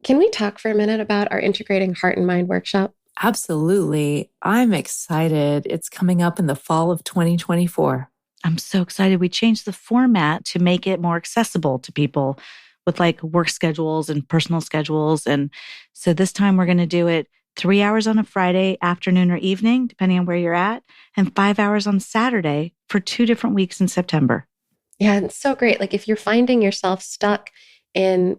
Can we talk for a minute about our Integrating Heart and Mind workshop? Absolutely. I'm excited. It's coming up in the fall of 2024. I'm so excited. We changed the format to make it more accessible to people with like work schedules and personal schedules. And so this time we're going to do it 3 hours on a Friday afternoon or evening, depending on where you're at, and 5 hours on Saturday for 2 different weeks in September. Yeah, it's so great. Like if you're finding yourself stuck in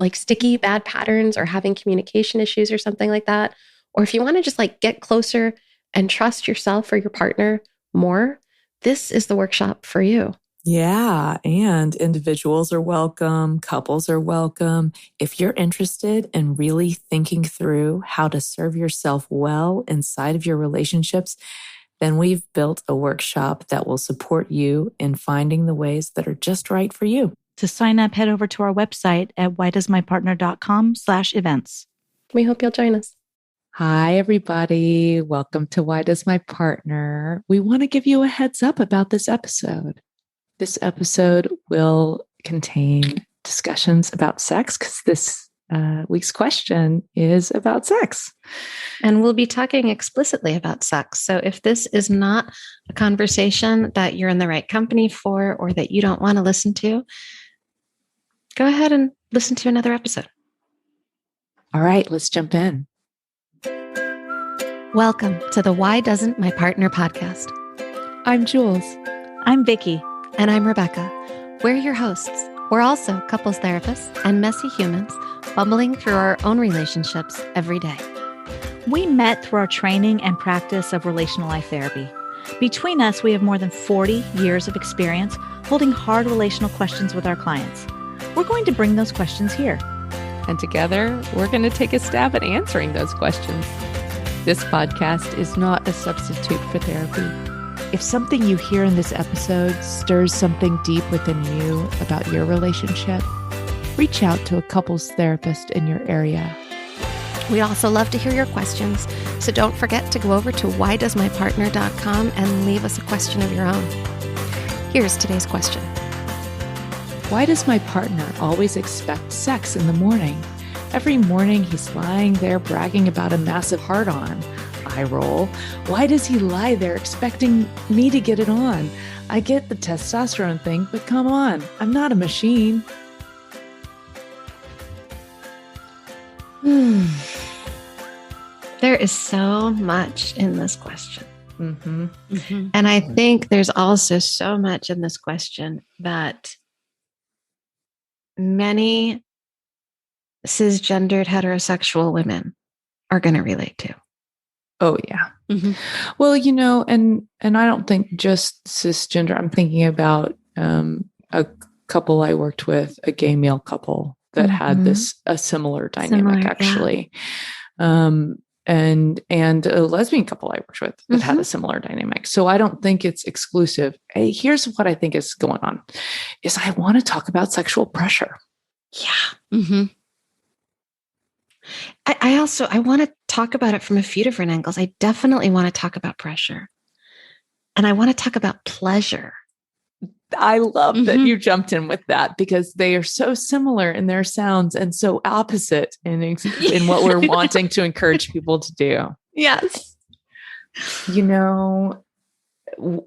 like sticky bad patterns or having communication issues or something like that, or if you want to just like get closer and trust yourself or your partner more, this is the workshop for you. Yeah, and individuals are welcome, couples are welcome. If you're interested in really thinking through how to serve yourself well inside of your relationships, then we've built a workshop that will support you in finding the ways that are just right for you. To sign up, head over to our website at whydoesmypartner.com/events. We hope you'll join us. Hi, everybody. Welcome to Why Does My Partner? We want to give you a heads up about this episode. This episode will contain discussions about sex because this week's question is about sex. And we'll be talking explicitly about sex. So if this is not a conversation that you're in the right company for or that you don't want to listen to, go ahead and listen to another episode. All right, let's jump in. Welcome to the Why Doesn't My Partner podcast. I'm Jules. I'm Vickey. And I'm Rebecca. We're your hosts. We're also couples therapists and messy humans bumbling through our own relationships every day. We met through our training and practice of relational life therapy. Between us, we have more than 40 years of experience holding hard relational questions with our clients. We're going to bring those questions here. And together, we're going to take a stab at answering those questions. This podcast is not a substitute for therapy. If something you hear in this episode stirs something deep within you about your relationship, reach out to a couples therapist in your area. We'd also love to hear your questions, so don't forget to go over to whydoesmypartner.com and leave us a question of your own. Here's today's question. Why does my partner always expect sex in the morning? Every morning he's lying there bragging about a massive hard-on. I roll. Why does he lie there expecting me to get it on? I get the testosterone thing, but come on, I'm not a machine. There is so much in this question. Mm-hmm. Mm-hmm. And I think there's also so much in this question that many cisgendered heterosexual women are going to relate to. Oh, yeah. Mm-hmm. Well, and I don't think just cisgender. I'm thinking about a couple I worked with, a gay male couple that had a similar dynamic, actually. Yeah. And a lesbian couple I worked with that had a similar dynamic. So I don't think it's exclusive. Hey, here's what I think is going on is I want to talk about sexual pressure. Yeah. Mm-hmm. I want to talk about it from a few different angles. I definitely want to talk about pressure. And I want to talk about pleasure. I love that you jumped in with that because they are so similar in their sounds and so opposite in what we're wanting to encourage people to do. Yes.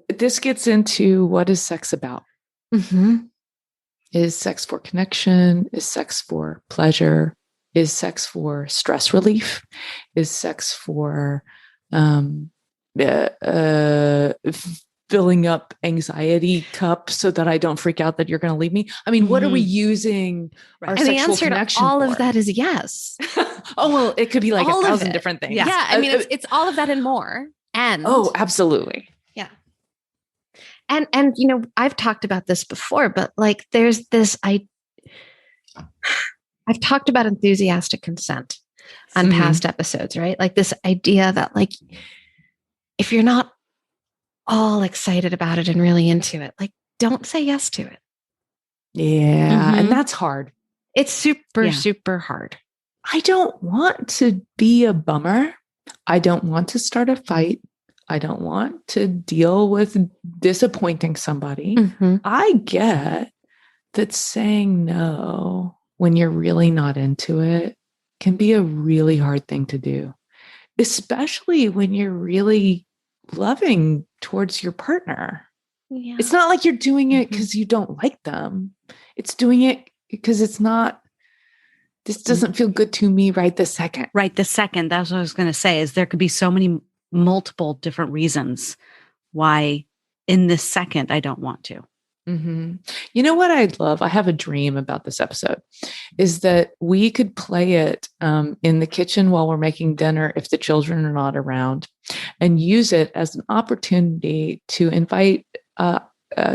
This gets into what is sex about? Mm-hmm. Is sex for connection? Is sex for pleasure? Is sex for stress relief? Is sex for filling up anxiety cup so that I don't freak out that you're going to leave me? I mean, what are we using our and sexual the answer connection to all for? of that is yes. Oh, well, it could be like all 1,000 different things. Yeah. I mean, it's all of that and more. And oh, absolutely. Yeah. And I've talked about this before, but like there's this, I've talked about enthusiastic consent on past episodes, right? Like this idea that like, if you're not all excited about it and really into it, like don't say yes to it. Yeah. And that's hard. It's super hard. I don't want to be a bummer. I don't want to start a fight. I don't want to deal with disappointing somebody. Mm-hmm. I get that saying no when you're really not into it can be a really hard thing to do, especially when you're really loving towards your partner. Yeah. It's not like you're doing it because you don't like them. It's doing it because this doesn't feel good to me right this second. Right this second. That's what I was going to say, is there could be so many multiple different reasons why in this second I don't want to. Mm-hmm. You know what I'd love? I have a dream about this episode, is that we could play it in the kitchen while we're making dinner if the children are not around, and use it as an opportunity to invite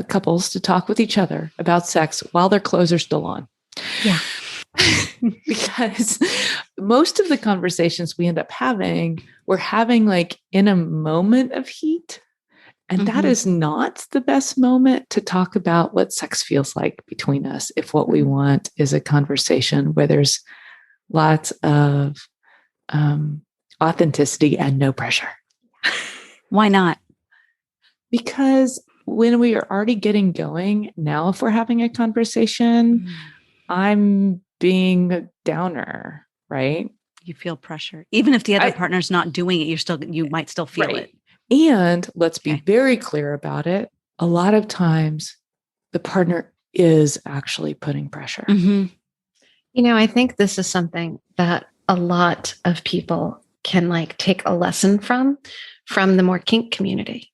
couples to talk with each other about sex while their clothes are still on. Yeah. Because most of the conversations we end up having, we're having like in a moment of heat. And that is not the best moment to talk about what sex feels like between us if what we want is a conversation where there's lots of authenticity and no pressure. Why not? Because when we are already getting going, now if we're having a conversation, I'm being a downer, right? You feel pressure. Even if the other partner's not doing it, you might still feel it. And let's be very clear about it. A lot of times the partner is actually putting pressure. You know, I think this is something that a lot of people can like take a lesson from the more kink community.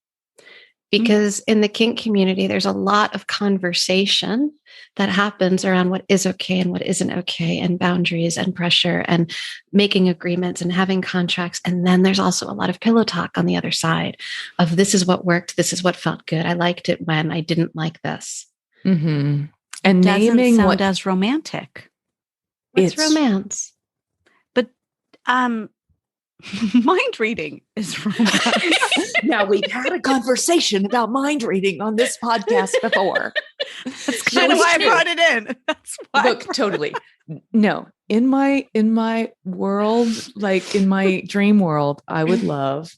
Because in the kink community, there's a lot of conversation that happens around what is okay and what isn't okay, and boundaries and pressure and making agreements and having contracts. And then there's also a lot of pillow talk on the other side of this is what worked. This is what felt good. I liked it when I didn't like this. And doesn't sound as romantic. What's romance? But mind reading is romance. Now, we've had a conversation about mind reading on this podcast before. That's kind of why I brought it in. That's why. Look, totally. No, in my world, like in my dream world, I would love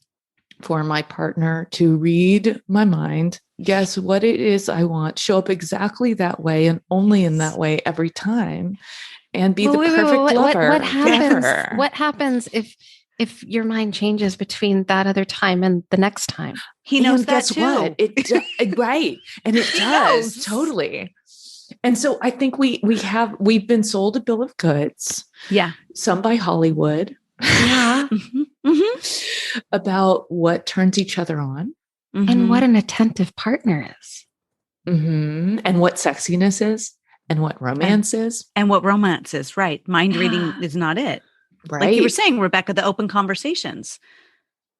for my partner to read my mind, guess what it is I want, show up exactly that way and only in that way every time, and be the perfect lover. What happens if your mind changes between that other time and the next time? He knows and that guess too. What? Right. And it does totally. And so I think we've been sold a bill of goods. Yeah. Some by Hollywood. Yeah. About what turns each other on. And what an attentive partner is. And what sexiness is. And what romance is. And what romance is, right. Mind reading is not it. Right. Like you were saying, Rebecca, the open conversations.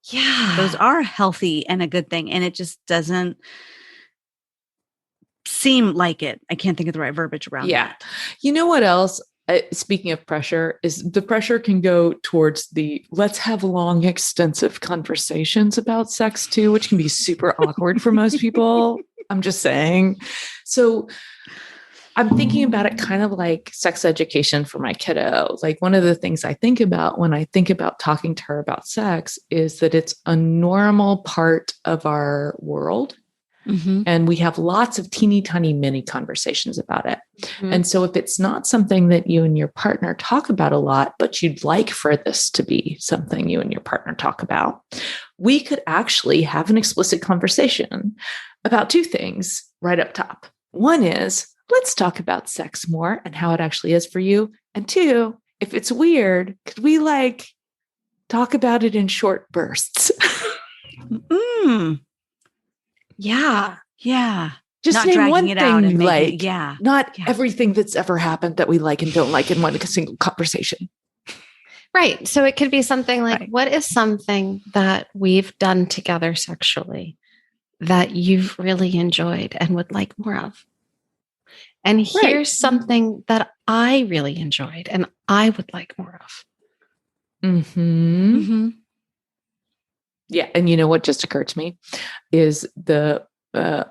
Yeah. Those are healthy and a good thing. And it just doesn't seem like it. I can't think of the right verbiage around that. You know what else? Speaking of pressure, is the pressure can go towards the let's have long, extensive conversations about sex too, which can be super awkward for most people. I'm just saying. So I'm thinking about it kind of like sex education for my kiddo. Like one of the things I think about when I think about talking to her about sex is that it's a normal part of our world. And we have lots of teeny tiny mini conversations about it. And so if it's not something that you and your partner talk about a lot, but you'd like for this to be something you and your partner talk about, we could actually have an explicit conversation about two things right up top. One is, let's talk about sex more and how it actually is for you. And two, if it's weird, could we like talk about it in short bursts? Yeah. Yeah. Just not name one it thing out and you like. Not Yeah. everything that's ever happened that we like and don't like in one single conversation. Right. So it could be something like, what is something that we've done together sexually that you've really enjoyed and would like more of? And here's something that I really enjoyed and I would like more of. Yeah. And you know what just occurred to me is the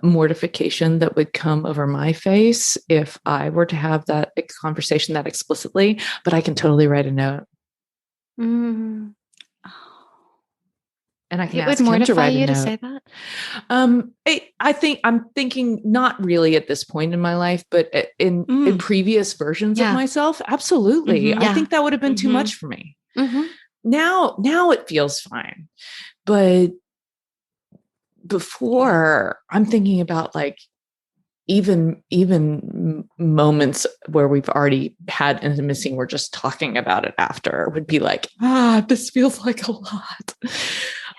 mortification that would come over my face if I were to have that conversation that explicitly, but I can totally write a note. And I can It would ask him to mortify write a you to note. say that? I think I'm thinking not really at this point in my life, but in previous versions of myself, absolutely. I think that would have been too much for me. Now it feels fine. But before, I'm thinking about like even moments where we've already had intimacy, we're just talking about it after, would be like, this feels like a lot.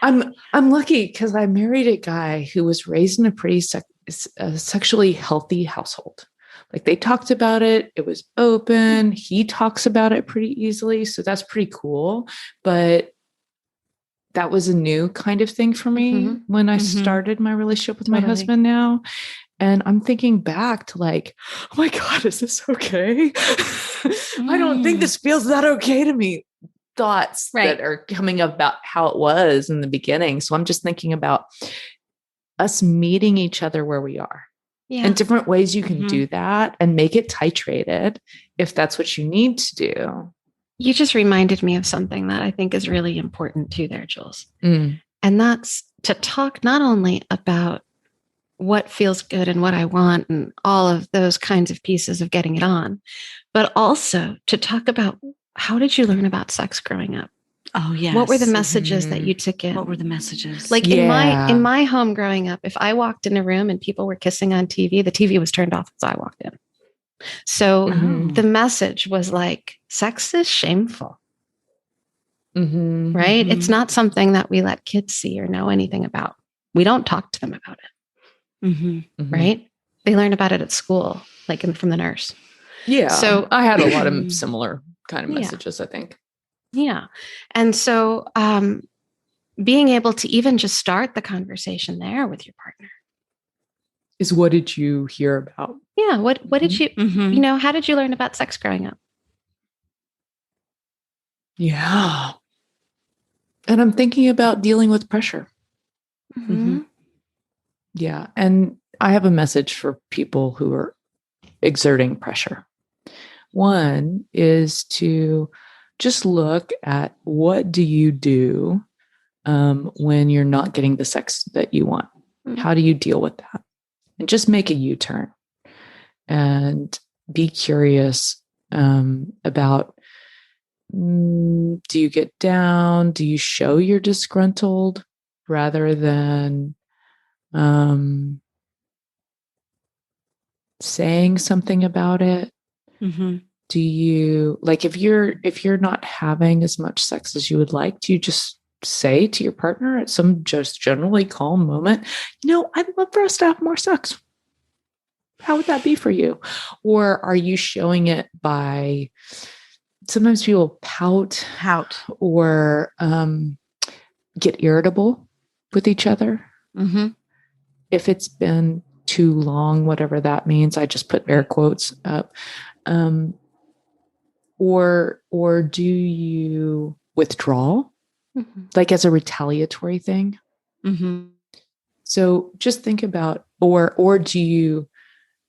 I'm lucky because I married a guy who was raised in a pretty sexually healthy household. Like they talked about it. It was open. He talks about it pretty easily. So that's pretty cool. But that was a new kind of thing for me when I started my relationship with my husband now. And I'm thinking back to like, oh my God, is this okay? I don't think this feels that okay to me. Thoughts that are coming about how it was in the beginning. So I'm just thinking about us meeting each other where we are. And different ways you can do that and make it titrated if that's what you need to do. You just reminded me of something that I think is really important too there, Jules. And that's to talk not only about what feels good and what I want and all of those kinds of pieces of getting it on, but also to talk about how did you learn about sex growing up? Oh, yes. What were the messages that you took in? What were the messages? Like in my home growing up, if I walked in a room and people were kissing on TV, the TV was turned off as I walked in. So the message was like, sex is shameful. Right? It's not something that we let kids see or know anything about. We don't talk to them about it. Right? They learn about it at school, like from the nurse. Yeah. So I had a lot of similar kind of messages, I think. Yeah. And so being able to even just start the conversation there with your partner. Is what did you hear about? Yeah. What did you, you know, how did you learn about sex growing up? Yeah. And I'm thinking about dealing with pressure. Yeah. And I have a message for people who are exerting pressure. One is to just look at what do you do when you're not getting the sex that you want? How do you deal with that? And just make a U-turn and be curious about, do you get down? Do you show you're disgruntled rather than saying something about it? Do you, like, if you're not having as much sex as you would like, do you just say to your partner at some just generally calm moment, I'd love for us to have more sex. How would that be for you? Or are you showing it by, sometimes people pout or get irritable with each other. If it's been too long, whatever that means, I just put air quotes up. Or do you withdraw, like as a retaliatory thing? So just think about, or do you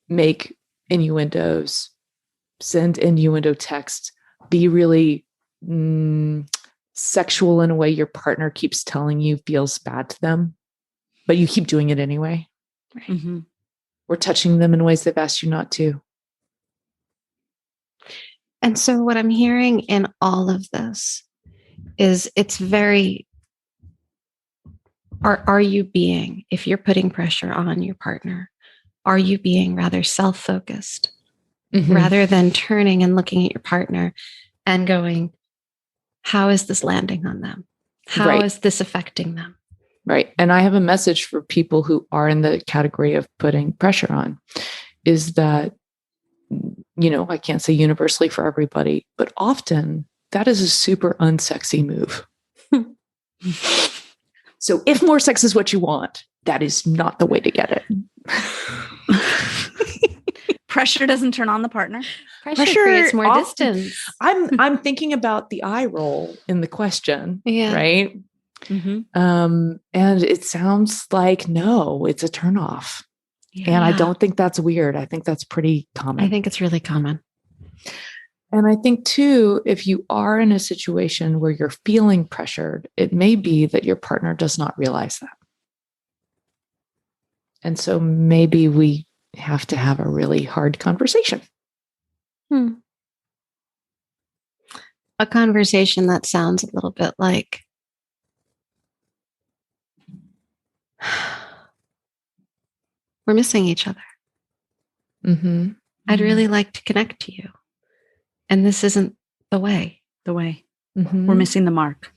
make innuendos, send innuendo texts, be really sexual in a way your partner keeps telling you feels bad to them, but you keep doing it anyway? Or touching them in ways they've asked you not to. And so what I'm hearing in all of this is it's very, are you being, if you're putting pressure on your partner, are you being rather self-focused rather than turning and looking at your partner and going, how is this landing on them? How is this affecting them? Right. And I have a message for people who are in the category of putting pressure on, is that, I can't say universally for everybody, but often that is a super unsexy move. So if more sex is what you want, that is not the way to get it. Pressure doesn't turn on the partner. Pressure creates more distance. I'm thinking about the eye roll in the question, right? And it sounds like, no, it's a turnoff. And I don't think that's weird. I think that's pretty common. I think it's really common. And I think too, if you are in a situation where you're feeling pressured, it may be that your partner does not realize that. And so maybe we have to have a really hard conversation. A conversation that sounds a little bit like, we're missing each other. Mm-hmm. I'd really like to connect to you. And this isn't the way. Mm-hmm. We're missing the mark.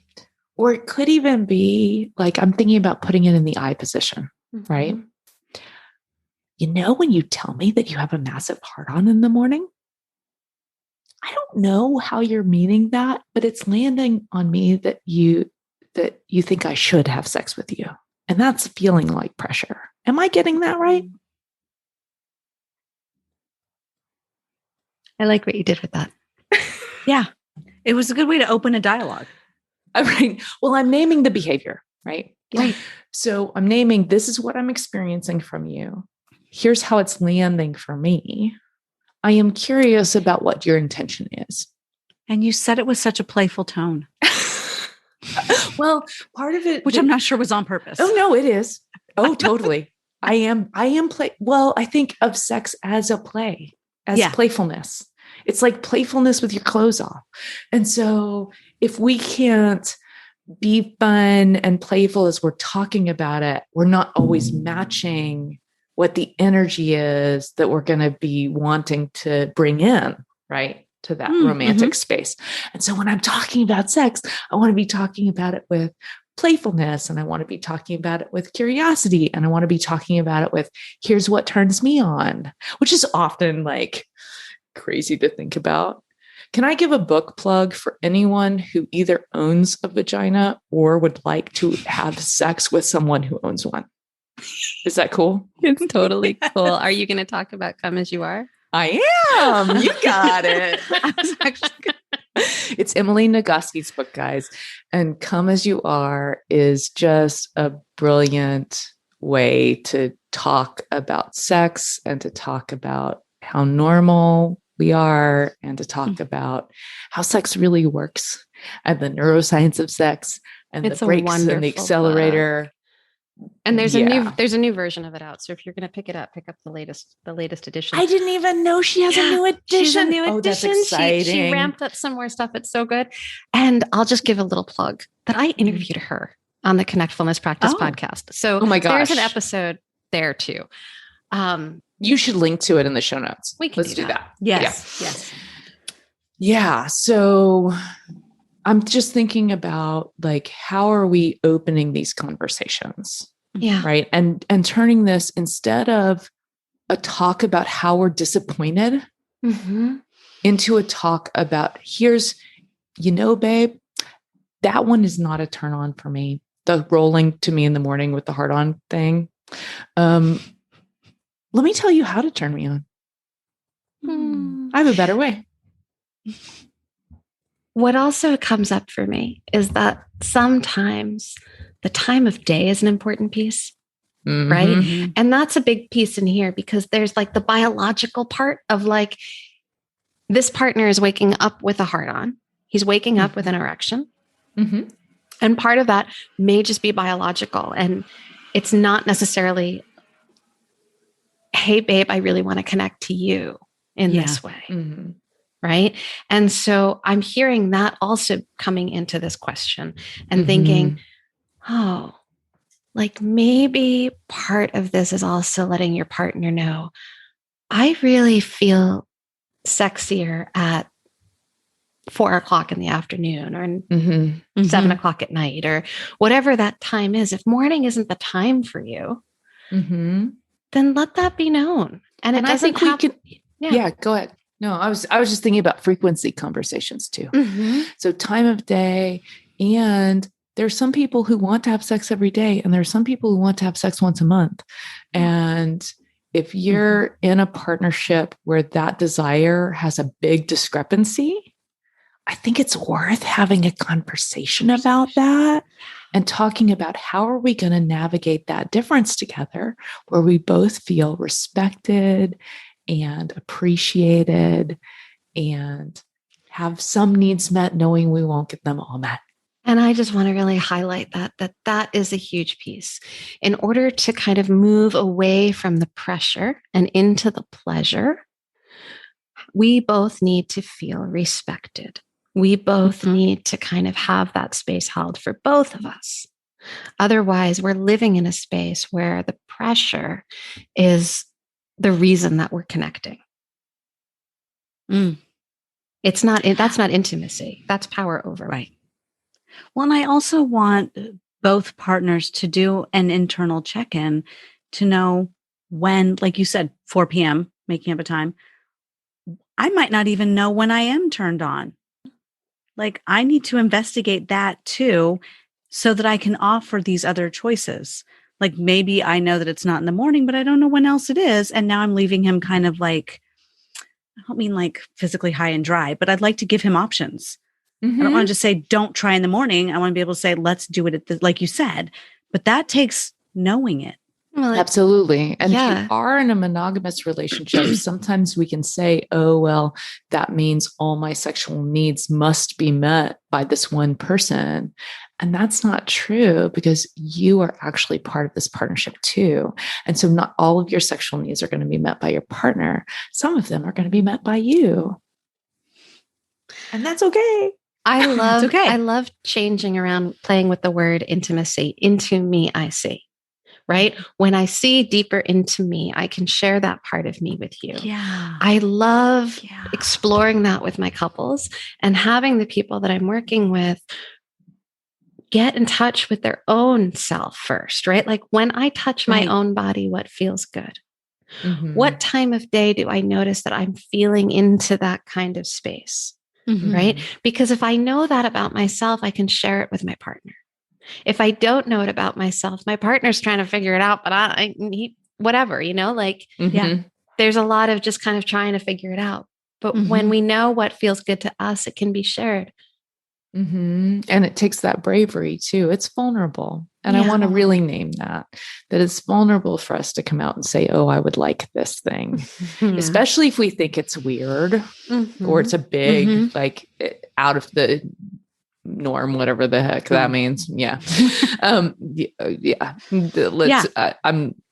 Or it could even be like, I'm thinking about putting it in the I position, right? You know, when you tell me that you have a massive heart on in the morning, I don't know how you're meaning that, but it's landing on me that you think I should have sex with you. And that's feeling like pressure. Am I getting that right? I like what you did with that. Yeah. It was a good way to open a dialogue. Right. Well, I'm naming the behavior, right? Right. So I'm naming, this is what I'm experiencing from you. Here's how it's landing for me. I am curious about what your intention is. And you said it with such a playful tone. Well, part of it, which I'm not sure was on purpose. Oh, no, it is. Oh, totally. I am Well, I think of sex as a play, as playfulness. It's like playfulness with your clothes off. And so if we can't be fun and playful as we're talking about it, we're not always matching what the energy is that we're going to be wanting to bring in, right, to that romantic space. And so when I'm talking about sex, I want to be talking about it with playfulness, and I want to be talking about it with curiosity, and I want to be talking about it with, here's what turns me on, which is often like crazy to think about. Can I give a book plug for anyone who either owns a vagina or would like to have sex with someone who owns one? Is that cool? It's totally cool. Are you going to talk about Come As You Are? I am. You got it. It's Emily Nagoski's book, guys. And Come As You Are is just a brilliant way to talk about sex and to talk about how normal we are and to talk about how sex really works and the neuroscience of sex and the brakes and the accelerator. Book. And there's a new version of it out. So if you're going to pick it up, pick up the latest edition. I didn't even know she has a new edition. She has a new edition. That's exciting. She ramped up some more stuff. It's so good. And I'll just give a little plug that I interviewed her on the Connectfulness Practice podcast. So oh my gosh, there's an episode there too. You should link to it in the show notes. Let's do that. Yes. Yeah. So I'm just thinking about like, how are we opening these conversations? Yeah. Right. And turning this, instead of a talk about how we're disappointed, into a talk about, here's, babe, that one is not a turn on for me. The rolling to me in the morning with the heart on thing. Let me tell you how to turn me on. I have a better way. What also comes up for me is that sometimes the time of day is an important piece, right? And that's a big piece in here because there's like the biological part of like, this partner is waking up with a heart on. He's waking up with an erection. And part of that may just be biological. And it's not necessarily, hey, babe, I really want to connect to you in this way. Right. And so I'm hearing that also coming into this question and thinking, oh, like maybe part of this is also letting your partner know, I really feel sexier at 4:00 in the afternoon or 7:00 at night or whatever that time is. If morning isn't the time for you, then let that be known. And it doesn't have to. Yeah, go ahead. No, I was just thinking about frequency conversations too. So time of day, and there's some people who want to have sex every day, and there's some people who want to have sex once a month. And if you're in a partnership where that desire has a big discrepancy, I think it's worth having a conversation about that and talking about how are we going to navigate that difference together where we both feel respected and appreciated and have some needs met, knowing we won't get them all met. And I just want to really highlight that is a huge piece. In order to kind of move away from the pressure and into the pleasure, we both need to feel respected. We both need to kind of have that space held for both of us. Otherwise, we're living in a space where the pressure is the reason that we're connecting. That's not intimacy. That's power over. Right. Well, and I also want both partners to do an internal check-in to know when, like you said, 4 p.m., making up a time. I might not even know when I am turned on. Like, I need to investigate that too, so that I can offer these other choices. Like, maybe I know that it's not in the morning, but I don't know when else it is. And now I'm leaving him kind of like, I don't mean like physically high and dry, but I'd like to give him options. I don't want to just say, don't try in the morning. I want to be able to say, let's do it like you said, but that takes knowing it. Well, absolutely. And if you are in a monogamous relationship, sometimes we can say, oh, well, that means all my sexual needs must be met by this one person. And that's not true, because you are actually part of this partnership too. And so not all of your sexual needs are going to be met by your partner. Some of them are going to be met by you. And that's okay. I love changing around, playing with the word intimacy. Into me, I see. Right? When I see deeper into me, I can share that part of me with you. Yeah. I love exploring that with my couples and having the people that I'm working with get in touch with their own self first, right? Like, when I touch my own body, what feels good? What time of day do I notice that I'm feeling into that kind of space? Right? Because if I know that about myself, I can share it with my partner. If I don't know it about myself, my partner's trying to figure it out, but whatever, there's a lot of just kind of trying to figure it out. But when we know what feels good to us, it can be shared. And it takes that bravery too. It's vulnerable. And I want to really name that it's vulnerable for us to come out and say, oh, I would like this thing, especially if we think it's weird or it's a big, like, out of the norm, whatever the heck that means. I'm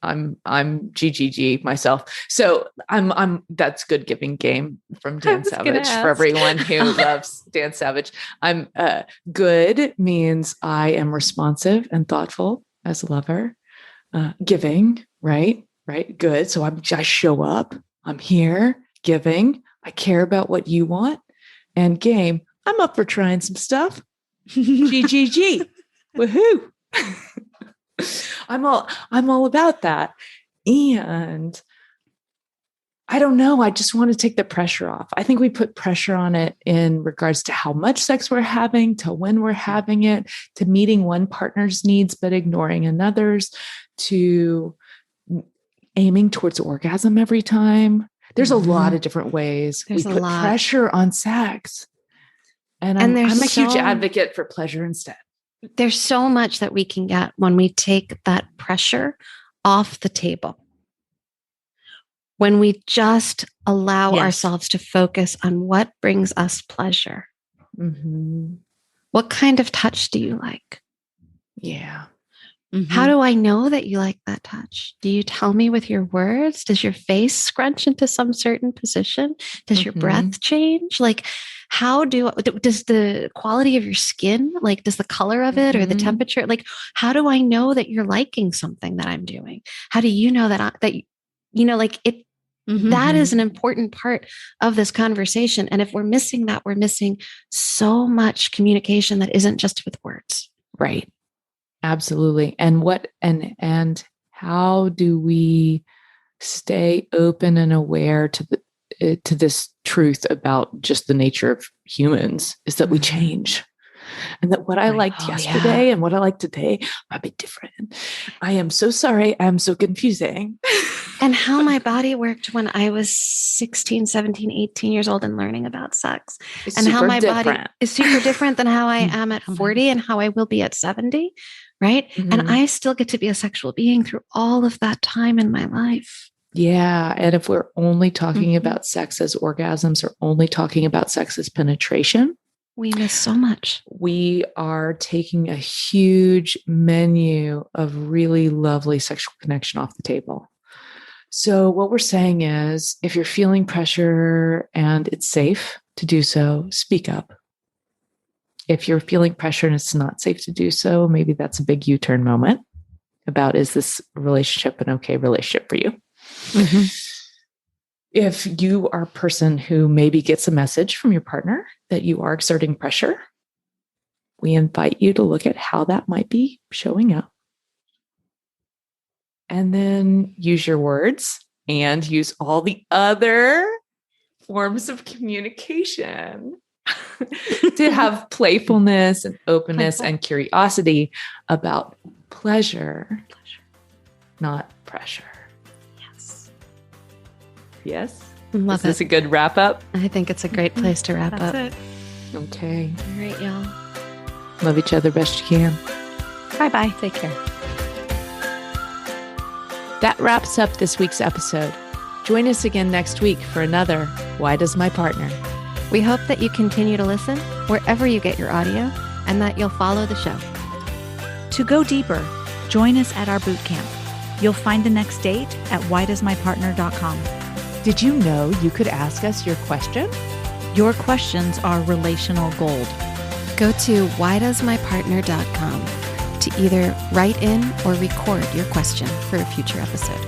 GGG myself. So that's good giving game from Dan Savage for everyone who loves Dan Savage. I'm good means I am responsive and thoughtful as a lover. Giving, right? Good. So I show up, I'm here giving, I care about what you want. And game, I'm up for trying some stuff. GGG. Woohoo. I'm all about that. And I don't know. I just want to take the pressure off. I think we put pressure on it in regards to how much sex we're having, to when we're having it, to meeting one partner's needs, but ignoring another's, to aiming towards orgasm every time. There's a lot of different ways we put pressure on sex. And I'm a huge advocate for pleasure instead. There's so much that we can get when we take that pressure off the table. When we just allow ourselves to focus on what brings us pleasure. What kind of touch do you like? Yeah. How do I know that you like that touch? Do you tell me with your words? Does your face scrunch into some certain position? Does your breath change? Like, does the quality of your skin, like, does the color of it or the temperature, like, how do I know that you're liking something that I'm doing? How do you know that that is an important part of this conversation. And if we're missing that, we're missing so much communication that isn't just with words. Right. Absolutely. And how do we stay open and aware to this truth about just the nature of humans is that we change, and that what I liked yesterday and what I like today might be different. I am so sorry. I'm so confusing. And how my body worked when I was 16, 17, 18 years old and learning about sex. And how my body is super different than how I am at 40 and how I will be at 70. Right. And I still get to be a sexual being through all of that time in my life. Yeah. And if we're only talking about sex as orgasms or only talking about sex as penetration, we miss so much. We are taking a huge menu of really lovely sexual connection off the table. So what we're saying is, if you're feeling pressure and it's safe to do so, speak up. If you're feeling pressure and it's not safe to do so, maybe that's a big U-turn moment about, is this relationship an okay relationship for you? Mm-hmm. If you are a person who maybe gets a message from your partner that you are exerting pressure, we invite you to look at how that might be showing up. And then use your words and use all the other forms of communication to have playfulness and openness and curiosity about pleasure, not pressure. Yes. Love Is this a good wrap up? I think it's a great place to wrap up. That's it. Okay. All right, y'all. Love each other best you can. Bye-bye. Take care. That wraps up this week's episode. Join us again next week for another Why Does My Partner? We hope that you continue to listen wherever you get your audio and that you'll follow the show. To go deeper, join us at our boot camp. You'll find the next date at whydoesmypartner.com. Did you know you could ask us your question? Your questions are relational gold. Go to whydoesmypartner.com to either write in or record your question for a future episode.